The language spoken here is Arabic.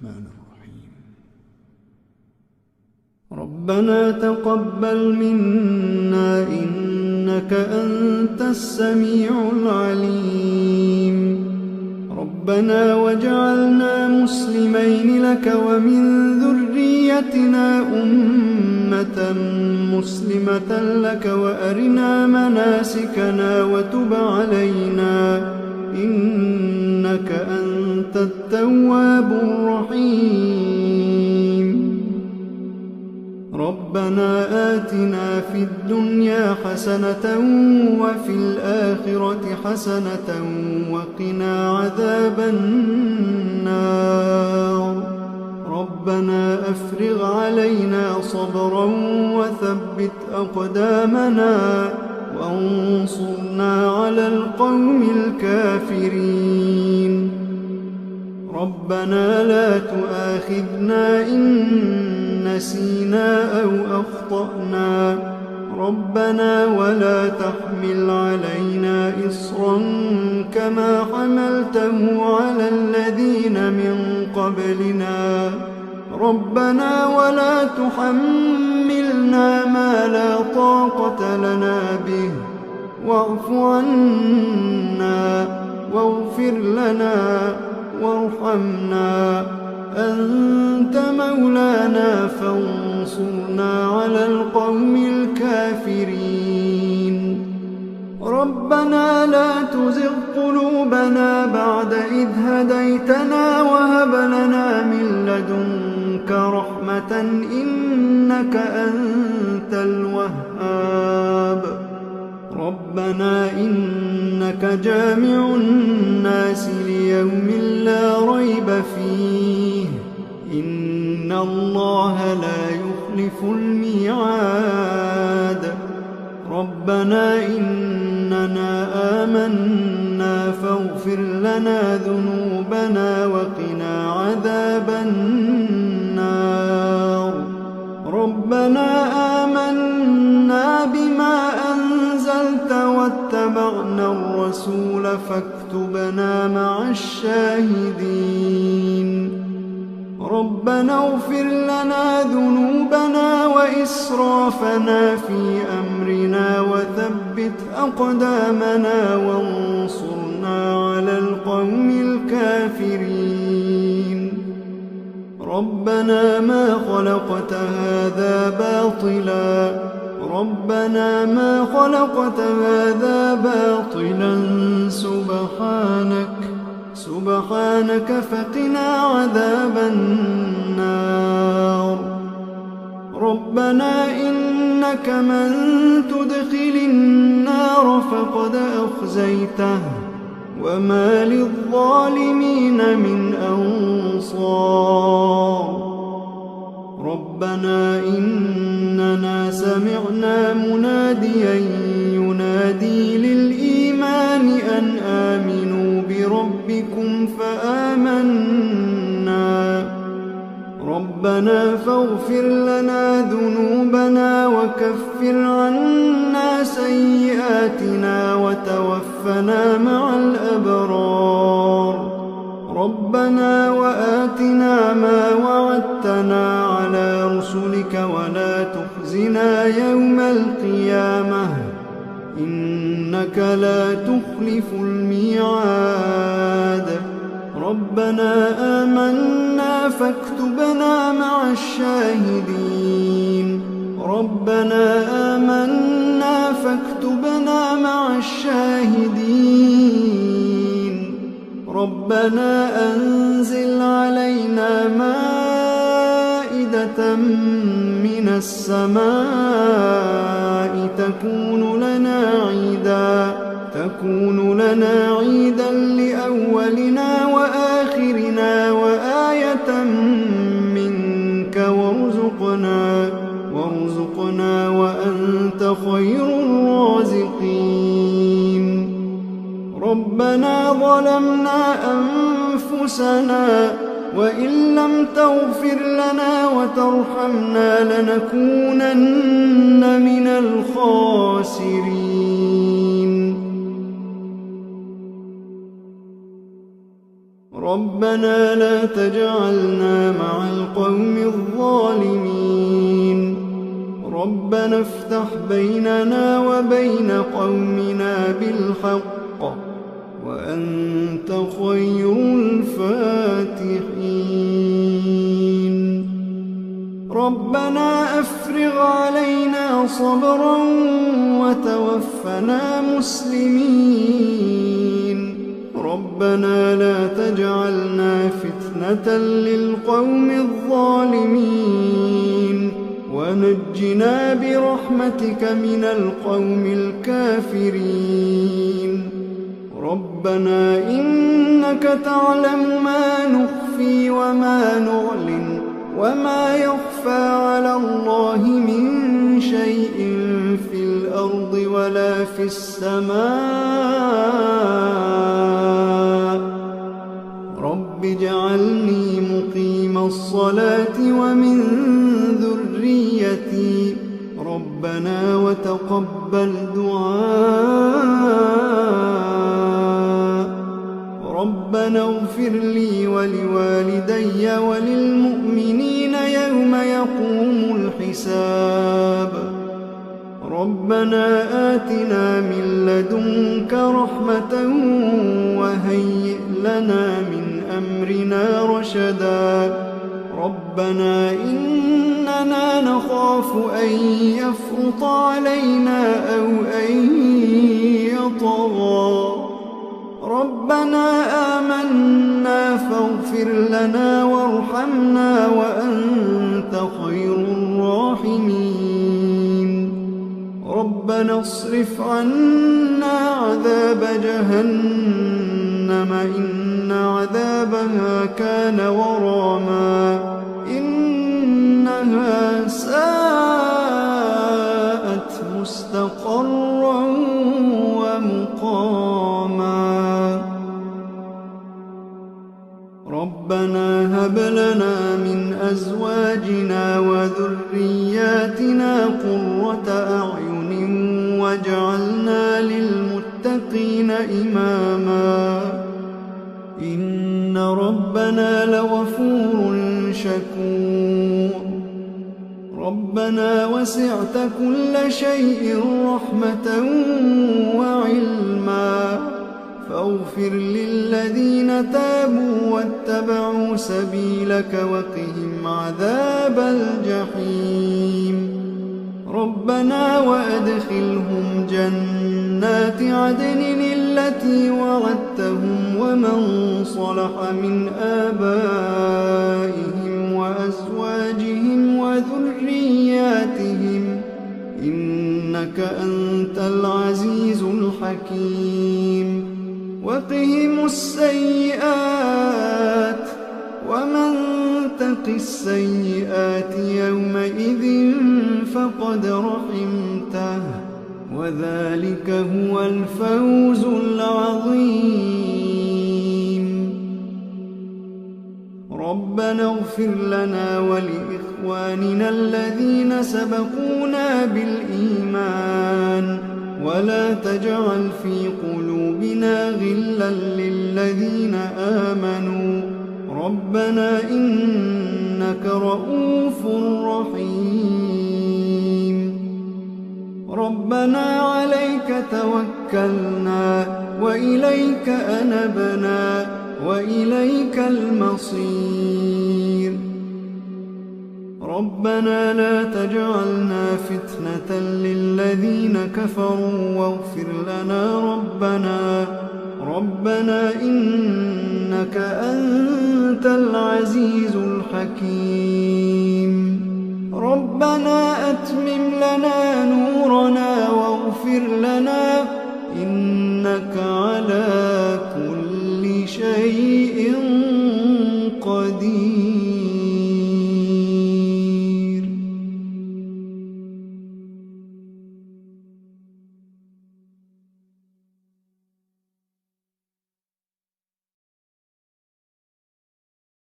الرحمن الرحيم. ربنا تقبل منا إنك أنت السميع العليم. ربنا واجعلنا مسلمين لك ومن ذريتنا أمة مسلمة لك وأرنا مناسكنا وتب علينا إنك أنت التواب الرحيم. ربنا آتنا في الدنيا حسنة وفي الآخرة حسنة وقنا عذاب النار. ربنا أفرغ علينا صبرا وثبت أقدامنا وانصرنا على القوم الكافرين. ربنا لا تؤاخذنا إن نسينا أو أخطأنا. ربنا ولا تحمل علينا إصرا كما حملته على الذين من قبلنا. ربنا ولا تحملنا ما لا طاقة لنا به واعف عنا واغفر لنا وارحمنا أنت مولانا فانصرنا على القوم الكافرين. ربنا لا تزغ قلوبنا بعد إذ هديتنا وهب لنا من لدنك رحمة إنك أنت الوهاب. ربنا إنك جامع الناس ليوم لا ريب فيه إن الله لا يخلف الميعاد. ربنا إننا آمنا فاغفر لنا ذنوبنا وقنا عذاب النار. ربنا آمنا بما أنزلت واتبعنا الرسول فاكتبنا مع الشاهدين. ربنا اغفر لنا ذنوبنا وإسرافنا في أمرنا وثبت أقدامنا وانصرنا على القوم الكافرين. ربنا ما خلقت هذا باطلا. ربنا ما خلقت هذا باطلا سبحانك فقنا عذاب النار. ربنا إنك من تدخل النار فقد أخزيته وما للظالمين من أنصار. ربنا إننا سمعنا مناديا ينادي للإيمان أن آمنوا بربكم فآمنا. ربنا فاغفر لنا ذنوبنا وكفر عنا سيئاتنا وتوفنا مع الأبرار. ربنا وآتنا ما وعدتنا على رسلك ولا تخزنا يوم القيامة إنك لا تخلف الميعاد. ربنا آمنا فاكتبنا مع الشاهدين. ربنا آمنا فاكتبنا مع الشاهدين. ربنا أنزل علينا مائدة من السماء تكون لنا عيدا لأولنا وآخرنا وآية منك وارزقنا وأنت خير الرازقين. ربنا ظلمنا أنفسنا وإن لم تغفر لنا وترحمنا لنكونن من الخاسرين. ربنا لا تجعلنا مع القوم الظالمين ربنا افتح بيننا وبين قومنا بالحق وأنت خير الفاتحين ربنا أفرغ علينا صبرا وتوفنا مسلمين ربنا لا تجعلنا فتنة للقوم الظالمين ونجنا برحمتك من القوم الكافرين ربنا إنك تعلم ما نخفي وما نعلن وما يخفى على الله من شيء في الأرض ولا في السماء رب اجعلني مقيم الصلاة ومن ذريتي ربنا وتقبل دعاء ربنا اغفر لي ولوالدي وللمؤمنين يوم يقوم الحساب ربنا آتنا من لدنك رحمة وهيئ لنا من أمرنا رشدا ربنا إننا نخاف أن يفرط علينا أو أن يطغى ربنا آمنا فاغفر لنا وارحمنا وأنت خير الراحمين ربنا اصرف عنا عذاب جهنم إن عذابها كان غراما إنها ساءت مستقرا ومقاما ربنا هب لنا من أزواجنا وذرياتنا قرة أعين واجعلنا للمتقين إماما إن ربنا لغفور شكور ربنا وسعت كل شيء رحمة وعلما فاغفر للذين تابوا واتبعوا سبيلك وقهم عذاب الجحيم ربنا وأدخلهم جنات عدن التي وعدتهم ومن صلح من آبائهم وأزواجهم وذرياتهم إنك أنت العزيز الحكيم وقهم السيئات ومن تق السيئات يومئذ فقد رحمته وذلك هو الفوز العظيم ربنا اغفر لنا ولإخواننا الذين سبقونا بالإيمان ولا تجعل في قلوبنا غلا للذين آمنوا ربنا إنك رؤوف رحيم ربنا عليك توكلنا وإليك أنبنا وإليك المصير ربنا لا تجعلنا فتنة للذين كفروا واغفر لنا ربنا إنك أنت العزيز الحكيم ربنا أتمم لنا نورنا واغفر لنا إنك على